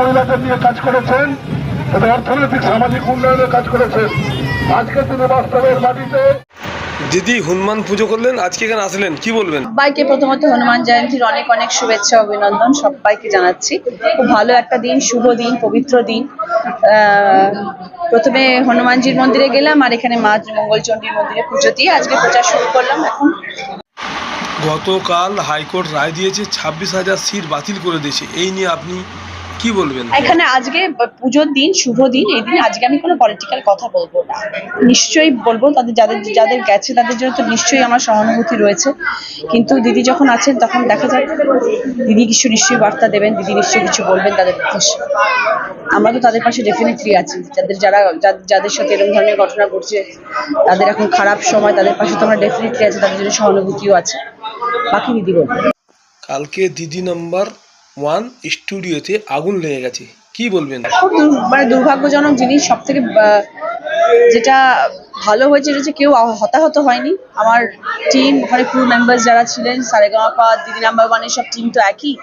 মহিলাদের নিয়ে কাজ করেছেন এবং অর্থনৈতিক সামাজিক উন্নয়নের কাজ করেছেন। আজকে তিনি বাস্তবের মাটিতে। দিদি হনুমান পুজো করলেন, আজকে এখানে আসলেন, কি বলবেন? সবাইকে প্রথমত হনুমান জয়ন্তীর অনেক অনেক শুভেচ্ছা অভিনন্দন সবাইকে জানাচ্ছি। খুব ভালো একটা দিন, শুভ দিন, পবিত্র দিন। প্রথমে হনুমানজির মন্দিরে গেলাম আর এখানে মা মঙ্গলচণ্ডীর মন্দিরে পুজো দিয়ে আজকে প্রচার শুরু করলাম। এখন গতকাল হাইকোর্ট রায় দিয়েছে 26,000 সিট বাতিল করে দিয়েছে, এই নিয়ে আপনি কি বলবেন? এখানে আজকে পুজোর দিন, শুভ দিন, এই দিন আজকে আমি কোনো পলিটিক্যাল কথা বলবো না। নিশ্চয়ই বলবো তাদের যাদের গেছে তাদের জন্য তো নিশ্চয়ই আমার সহানুভূতি রয়েছে, কিন্তু দিদি যখন আছেন তখন দেখা যাক দিদি কিছু নিশ্চয়ই বার্তা দেবেন, দিদি নিশ্চয়ই কিছু বলবেন তাদের উদ্দেশ্যে। আমরা তো তাদের পাশে ডেফিনেটলি আছি, যাদের সাথে এরকম ধরনের ঘটনা ঘটছে, তাদের এখন খারাপ সময়, তাদের পাশে তো আমরা ডেফিনেটলি আছে, তাদের জন্য সহানুভূতিও আছে। বাকি দিদি বলবেন। কালকে দিদি নাম্বার 1 স্টুডিওতে আগুন লেগে গেছে, কি বলবেন? খুব দুর্ভাগ্যজনক জিনিস। সব থেকে যেটা ভালো হয়েছে এটা হচ্ছে কেউ হতাহত হয়নি। আমার টিম, ওখানে ক্রু মেম্বার্স যারা ছিলেন, সারেগামাপা, দিদি নাম্বার 1-এর সব টিম তো একই,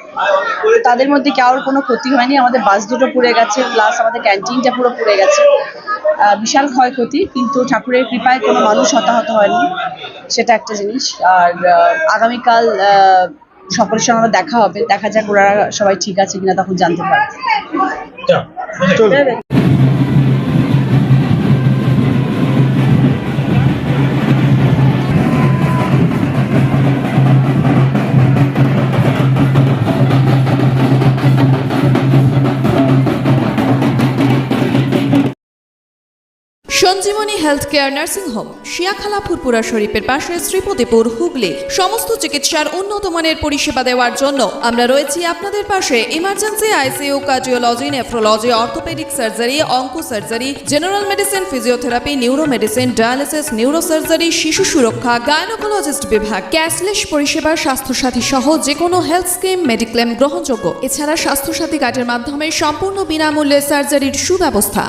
তাদের মধ্যে কারোর কোনো ক্ষতি হয়নি। আমাদের বাস দুটো পুড়ে গেছে, প্লাস আমাদের ক্যান্টিনটা পুরো পুড়ে গেছে। বিশাল ক্ষয়ক্ষতি, কিন্তু ঠাকুরের কৃপায় কোনো মানুষ হতাহত হয়নি, সেটা একটা জিনিস। আর আগামীকাল সকলের সঙ্গে আমার দেখা হবে, দেখা যাক ওরা সবাই ঠিক আছে কিনা, তখন জানতে পারবে। Sanjeevani health care nursing home, Shiakhala Furfura শরীফের পাশে, শ্রীপতিপুর, হুগলি। সমস্ত চিকিৎসার উন্নত মানের পরিষেবা দেওয়ার জন্য আমরা রয়েছি আপনাদের পাশে। Emergency, ICU, cardiology, nephrology, orthopaedic surgery, onco surgery, general medicine, physiotherapy, neuro medicine, dialysis, neuro surgery, শিশু সুরক্ষা, গাইনোকোলজিস্ট বিভাগ, ক্যাশলেস পরিষেবা, স্বাস্থ্যসাথী সহ যে কোনো হেলথ স্কিম, মেডিক্লেম গ্রহণযোগ্য। এছাড়া স্বাস্থ্যসাথী কার্ডের মাধ্যমে সম্পূর্ণ বিনামূল্যে সার্জারির সুব্যবস্থা।